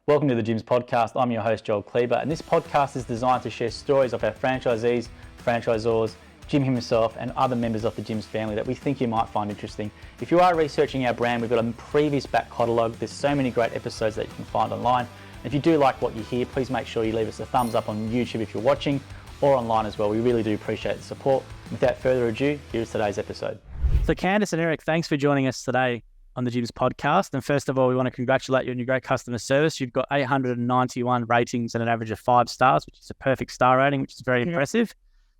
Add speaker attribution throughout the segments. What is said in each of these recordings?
Speaker 1: Welcome to the Gyms Podcast. I'm your host, Joel Kleber, and this podcast is designed to share stories of our franchisees, franchisors, Jim himself, and other members of the Gyms family that we think you might find interesting. If you are researching our brand, we've got a previous back catalogue. There's so many great episodes that you can find online. And if you do like what you hear, please make sure you leave us a thumbs up on YouTube if you're watching, or online as well. We really do appreciate the support. Without further ado, here's today's episode. So Candice and Eric, thanks for joining us today on the Gyms Podcast. And first of all, we want to congratulate you on your great customer service. You've got 891 ratings and an average of 5 stars, which is a perfect star rating, which is very impressive.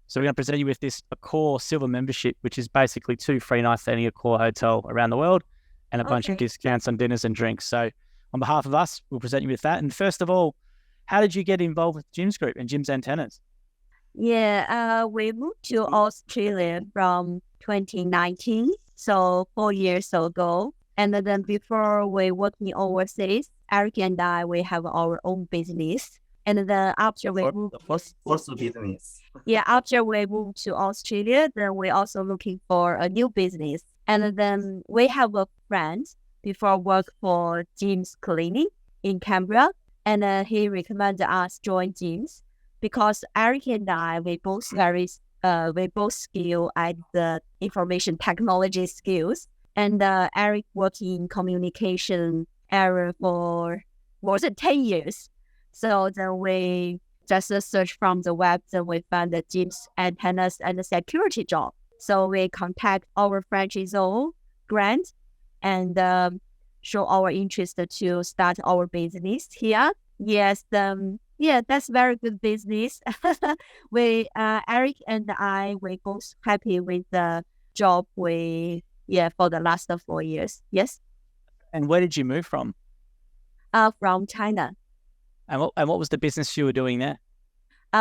Speaker 1: So we're going to present you with this Accor Silver membership, which is basically 2 free nights staying at Accor Hotel around the world and a bunch of discounts on dinners and drinks. So on behalf of us, we'll present you with that. And first of all, how did you get involved with Gyms Group and Gyms Antennas?
Speaker 2: We moved to Australia from 2019, so 4 years ago. And then before we working overseas, Eric and I, we have our own business. And then after we moved,
Speaker 3: what's the business?
Speaker 2: after we moved to Australia, then we also looking for a new business. And then we have a friend before work for Gyms Clinic in Canberra, and he recommended us join Gyms because Eric and I, we both skilled at the information technology skills. And Eric worked in communication area for more than 10 years. So then we just search from the web, then we found the Gyms Antennas and the security job. So we contact our franchisee, Grant, and show our interest to start our business here. Yes, that's very good business. Eric and I, we both happy with the job for the last 4 years. Yes.
Speaker 1: And where did you move from?
Speaker 2: From China.
Speaker 1: And what was the business you were doing there?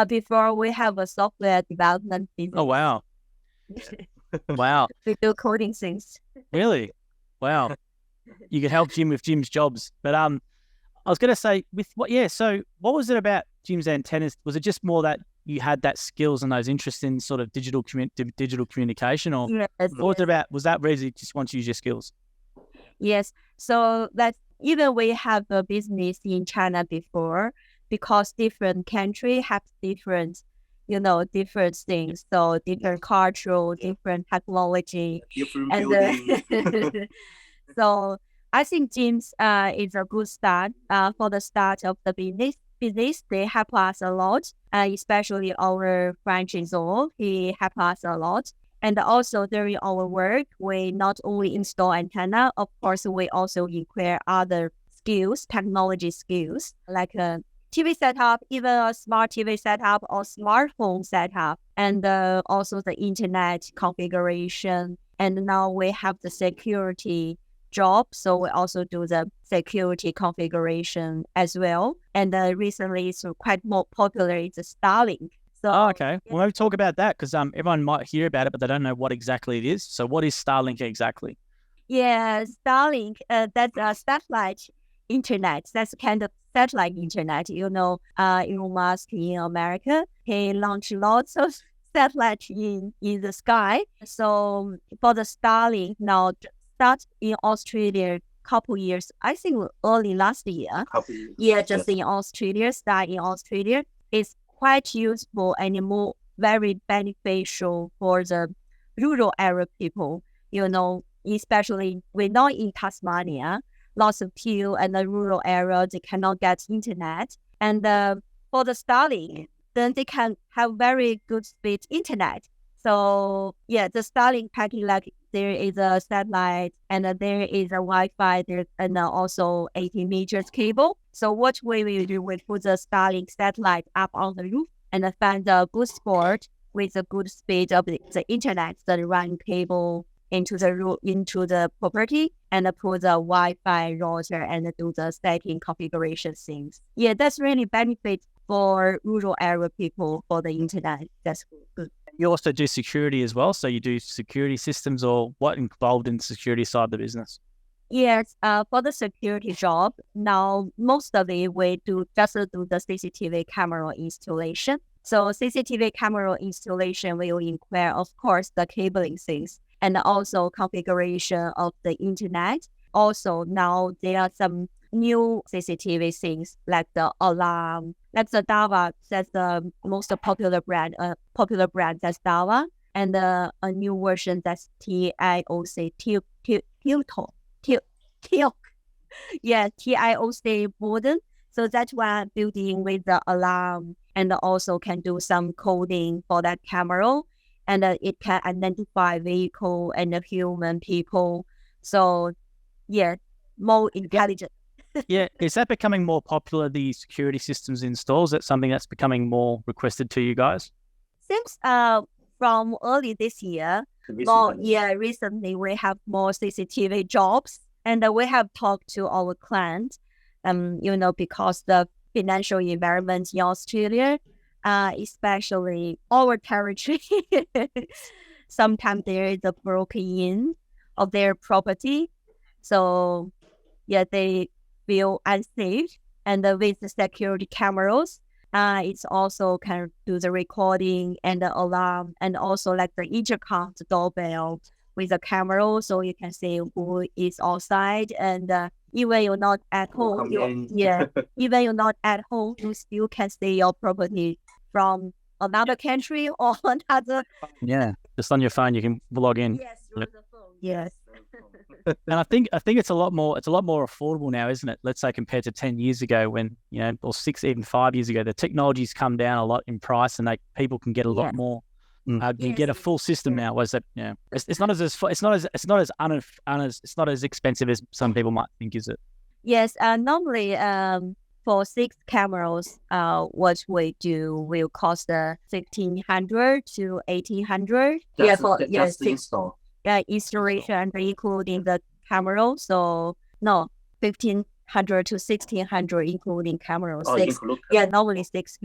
Speaker 2: Before we have a software development business.
Speaker 1: Oh, wow. Wow.
Speaker 2: We do coding things.
Speaker 1: Really? Wow. You could help Jim with Jim's jobs. But I was going to say, so what was it about Gyms Antennas? Was it just more that you had that skills and those interests in sort of digital communication, or
Speaker 2: yes,
Speaker 1: what was it about? Was that really just want to use your skills?
Speaker 2: Yes. So that even we have a business in China before, because different country have different things. So different cultural, different technology,
Speaker 3: Different buildings.
Speaker 2: So I think Gyms is a good start for the start of the business. They help us a lot, especially our franchisor. He help us a lot. And also during our work, we not only install antenna, of course, we also acquire other skills, technology skills, like a TV setup, even a smart TV setup or smartphone setup, and also the internet configuration. And now we have the security job, so we also do the security configuration as well. And recently it's quite more popular, it's Starlink. So,
Speaker 1: okay. Well, maybe talk about that, because everyone might hear about it, but they don't know what exactly it is. So what is Starlink exactly?
Speaker 2: Yeah, Starlink, that's a satellite internet. That's kind of satellite internet. Elon Musk in America, he launched lots of satellites in the sky. So for the Starlink now, start in Australia couple years, I think early last year. Just in Australia, start in Australia. It's quite useful and more very beneficial for the rural area people. Especially we know in Tasmania, lots of people in the rural area, they cannot get internet. And for the Starlink, then they can have very good speed internet. So the Starlink package, like there is a satellite and there is a Wi-Fi there, and also 80 meters cable. So what we will do, we put the Starlink satellite up on the roof and find a good spot with a good speed of the internet, the run cable into the property, and put the Wi-Fi router and do the setting configuration things. Yeah, that's really benefit for rural area people for the internet. That's good.
Speaker 1: You also do security as well. So you do security systems, or what involved in the security side of the business?
Speaker 2: Yes, for the security job, now most of it we do the CCTV camera installation. So CCTV camera installation will require, of course, the cabling things and also configuration of the internet. Also, now there are some new CCTV things like the alarm, like the Dava. That's the most popular brand. That's Dava, and a new version that's TIOC, TIOC. Yeah, TIOC modem. So that's one building with the alarm, and also can do some coding for that camera, and it can identify vehicle and human people. So yeah, more intelligent.
Speaker 1: Yeah, is that becoming more popular, the security systems install? Is that something that's becoming more requested to you guys?
Speaker 2: Seems from early this year, recently we have more CCTV jobs, and we have talked to our clients, because the financial environment in Australia, especially our territory, sometimes there is a broken in of their property. So yeah, they feel unsafe. And with the security cameras, it's also can do the recording and the alarm, and also like the intercom doorbell with a camera, so you can see who is outside. And even you're not at home, even you're not at home, you still can see your property from another country or another.
Speaker 1: Yeah, just on your phone, you can log in.
Speaker 2: Yes, through the phone. Yes.
Speaker 1: And I think it's a lot more affordable now, isn't it? Let's say compared to 10 years ago, when or 6, even 5 years ago, the technology's come down a lot in price, and people can get a lot more. You get a full system now. Was that? Yeah, it's not as expensive as some people might think, is it?
Speaker 2: Yes. Normally, for 6 cameras, what we do will cost $1,500 to $1,800.
Speaker 3: Just the install.
Speaker 2: Installation and including the camera. So no, $1,500 to $1,600 including cameras. Normally six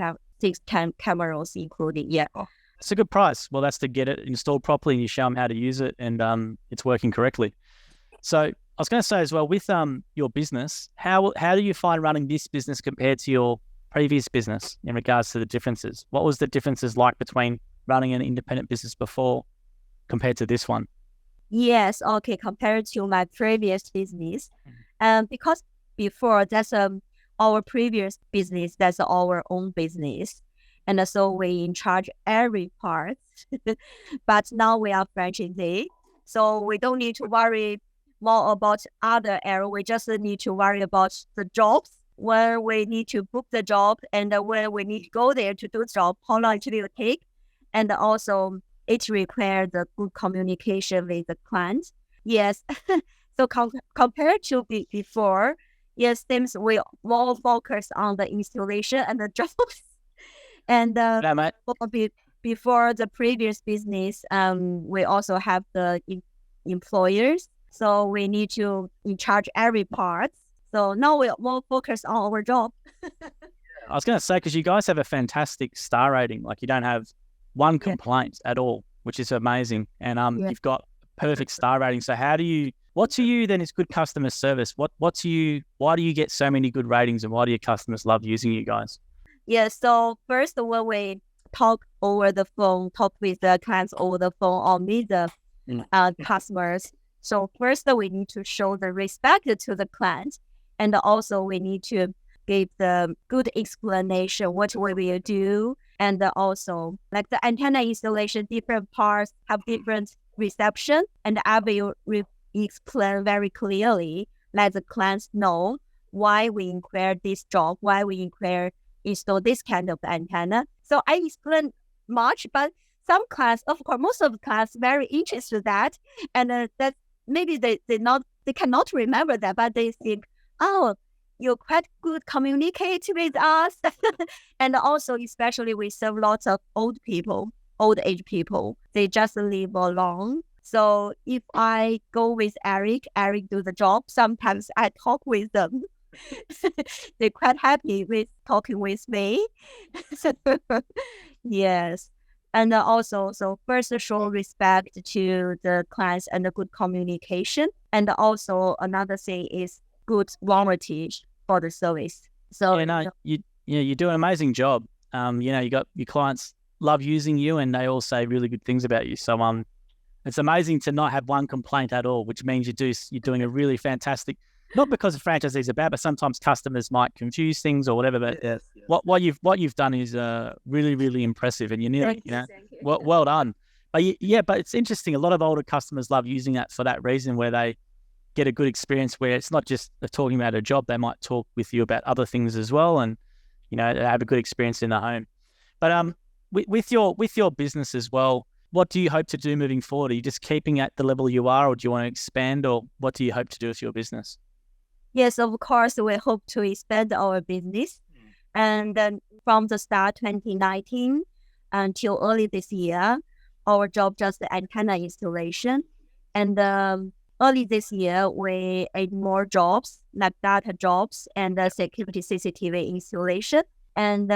Speaker 2: cameras including. Yeah.
Speaker 1: Oh, it's a good price. Well, that's to get it installed properly, and you show them how to use it, and it's working correctly. So I was going to say as well, with your business, how do you find running this business compared to your previous business in regards to the differences? What was the differences like between running an independent business before compared to this one?
Speaker 2: Yes, okay, compared to my previous business. Because before that's our previous business, that's our own business. And so we in charge every part. But now we are franchisee. So we don't need to worry more about other area. We just need to worry about the jobs, where we need to book the job, and where we need to go there to do the job, how long it will take. And also it requires the good communication with the client. Yes. So compared to before, yes, seems we more focus on the installation and the jobs. And before the previous business, we also have the employers. So we need to in charge every part. So now we're more focused on our job.
Speaker 1: I was going to say, because you guys have a fantastic star rating. Like, you don't have one complaint at all, which is amazing. And you've got perfect star rating. So what to you then is good customer service? Why do you get so many good ratings, and why do your customers love using you guys?
Speaker 2: Yeah, so first when we talk with the clients over the phone, or meet the customers. So first we need to show the respect to the client, and also we need to give the good explanation what we will do. And also like the antenna installation, different parts have different reception, and I will explain very clearly, let the clients know why we inquire this job, why we install this kind of antenna. So I explain much, but some clients, of course, most of the clients very interested in that, and that maybe they cannot remember that, but they think, oh, you're quite good communicate with us. And also, especially we serve lots of old age people. They just live alone. So if I go with Eric do the job, sometimes I talk with them. They're quite happy with talking with me. Yes. And also, so first show respect to the clients and the good communication. And also another thing is good warranty for the service. So
Speaker 1: you do an amazing job. You got your clients love using you, and they all say really good things about you. So it's amazing to not have one complaint at all, which means you're doing a really fantastic not because the franchisees are bad, but sometimes customers might confuse things or whatever. But
Speaker 3: Yes.
Speaker 1: what you've done is really, really impressive, and
Speaker 2: Thank you.
Speaker 1: well done. But but it's interesting. A lot of older customers love using that for that reason, where they get a good experience, where it's not just they're talking about a job; they might talk with you about other things as well, and they have a good experience in the home. But with your business as well, what do you hope to do moving forward? Are you just keeping at the level you are, or do you want to expand, or what do you hope to do with your business?
Speaker 2: Yes, of course, we hope to expand our business. And then from the start 2019 until early this year, our job just the antenna installation. And early this year, we add more jobs, like data jobs and security CCTV installation. And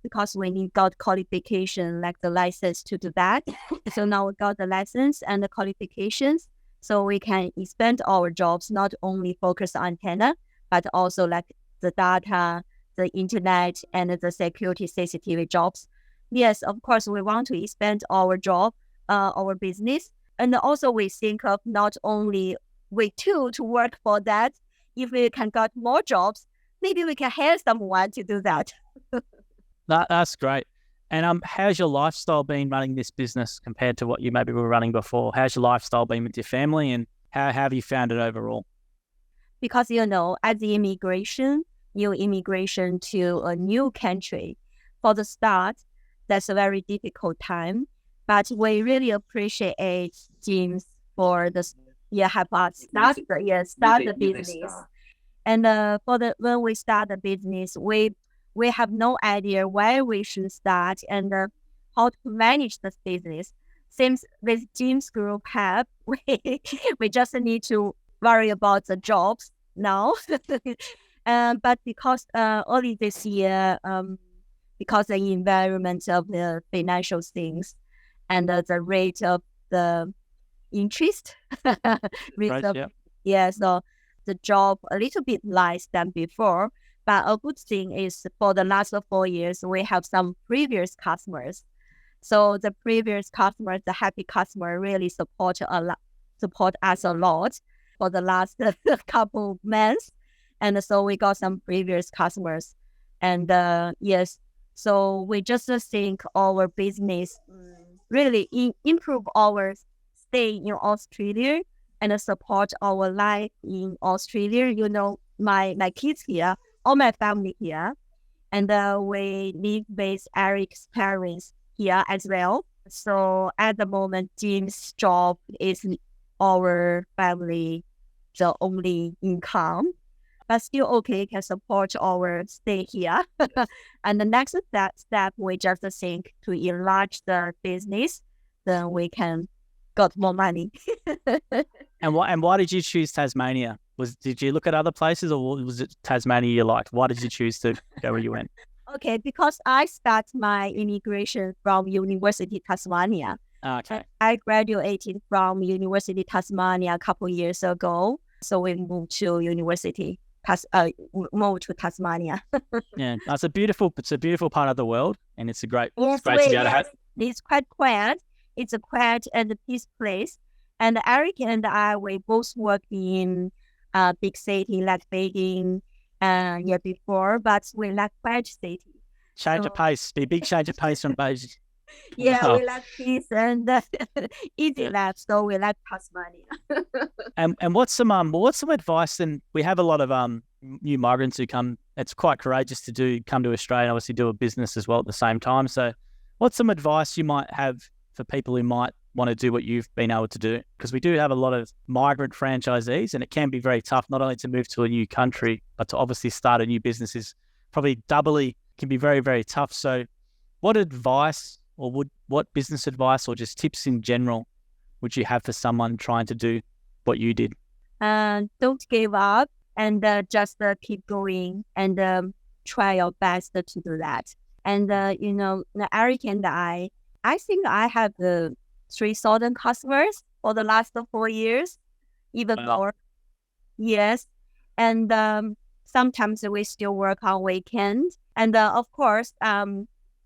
Speaker 2: because we got qualification, like the license to do that. So now we got the license and the qualifications. So we can expand our jobs, not only focus on antenna, but also like the data, the internet, and the security CCTV jobs. Yes, of course, we want to expand our job, our business. And also we think of not only we two to work for that. If we can get more jobs, maybe we can hire someone to do that.
Speaker 1: That's great. And how's your lifestyle been running this business compared to what you maybe were running before? How's your lifestyle been with your family, and how have you found it overall?
Speaker 2: Because, as the new immigration to a new country, for the start, that's a very difficult time. But we really appreciate James for help us start the business. And when we start the business, we have no idea where we should start and how to manage this business. Since with Jim's group help, we just need to worry about the jobs now. But because early this year, because the environment of the financial things and the rate of the interest, so the job a little bit less than before. But a good thing is for the last 4 years, we have some previous customers. So the previous customers, the happy customer, really support us a lot for the last couple months. And so we got some previous customers. And so we just think our business really improve our stay in Australia and support our life in Australia. My kids here, all my family here, and we live with Eric's parents here as well. So at the moment, Jim's job is our family, the only income, but still okay, can support our stay here. And the next step, we just think to enlarge the business, then we can got more money.
Speaker 1: And why did you choose Tasmania? Did you look at other places, or was it Tasmania you liked? Why did you choose to go where you went?
Speaker 2: Okay, because I start my immigration from University Tasmania.
Speaker 1: Okay.
Speaker 2: I graduated from University Tasmania a couple years ago, so we moved to Tasmania.
Speaker 1: Yeah, it's a beautiful part of the world, and it's great to be able to have.
Speaker 2: It's quite quiet. It's a quiet and peace place. And Eric and I, we both work in big city like Beijing before, but we like quiet city.
Speaker 1: Change of pace, be big change of pace from Beijing.
Speaker 2: Yeah, we like peace and easy life, so we like Tasmania.
Speaker 1: And what's some advice? And we have a lot of new migrants who come. It's quite courageous to come to Australia and obviously do a business as well at the same time. So, what's some advice you might have for people who might want to do what you've been able to do? Because we do have a lot of migrant franchisees, and it can be very tough not only to move to a new country, but to obviously start a new business is probably doubly can be very, very tough. So, what advice, or what business advice, or just tips in general, would you have for someone trying to do what you did?
Speaker 2: Don't give up, and just keep going, and try your best to do that. And Eric and I think I have 3,000 customers for the last 4 years, even more. Yes, and sometimes we still work on weekends, and of course,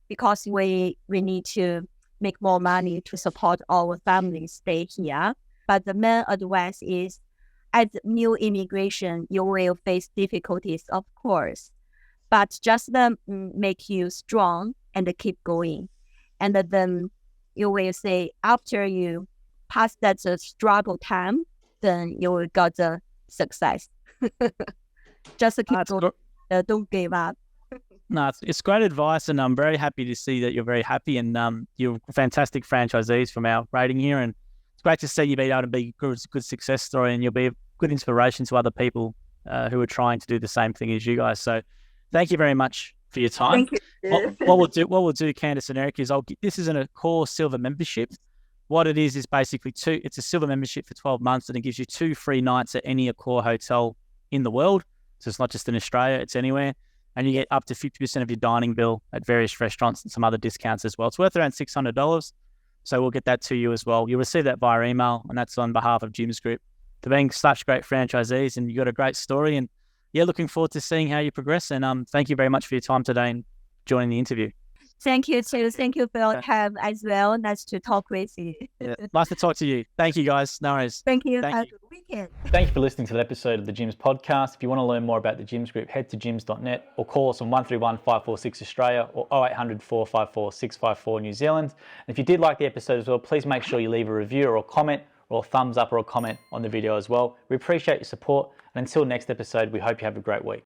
Speaker 2: because we need to make more money to support our family stay here. But the main advice is as new immigration, you will face difficulties, of course, but just make you strong and keep going. And then you will say, after you pass that struggle time, then you will got the success. Just keep going. Don't give up.
Speaker 1: No, it's great advice, and I'm very happy to see that you're very happy, and you're fantastic franchisees from our rating here, and it's great to see you be able to be a good success story, and you'll be a good inspiration to other people who are trying to do the same thing as you guys. So thank you very much for your time.
Speaker 2: Thank you.
Speaker 1: What we'll do, Candice and Eric, is this isn't a core silver membership. What it is basically it's a silver membership for 12 months, and it gives you 2 free nights at any Accor hotel in the world. So it's not just in Australia, it's anywhere. And you get up to 50% of your dining bill at various restaurants and some other discounts as well. It's worth around $600. So we'll get that to you as well. You'll receive that via email, and that's on behalf of Jim's Group. For being such great franchisees, and you've got a great story. And yeah, looking forward to seeing how you progress. And thank you very much for your time today and joining the interview.
Speaker 2: Thank you too. Thank you for your time as well. Nice to talk with you.
Speaker 1: Yeah, nice to talk to you. Thank you, guys. No worries.
Speaker 2: Thank you.
Speaker 1: Thank
Speaker 2: Have
Speaker 1: you.
Speaker 2: a good weekend.
Speaker 1: Thank you for listening to the episode of the Gyms podcast. If you want to learn more about the Gyms Group, head to gyms.net or call us on 131 546 Australia or 0800 454 654 New Zealand. And if you did like the episode as well, please make sure you leave a review or a comment or a thumbs up or a comment on the video as well. We appreciate your support. And until next episode, we hope you have a great week.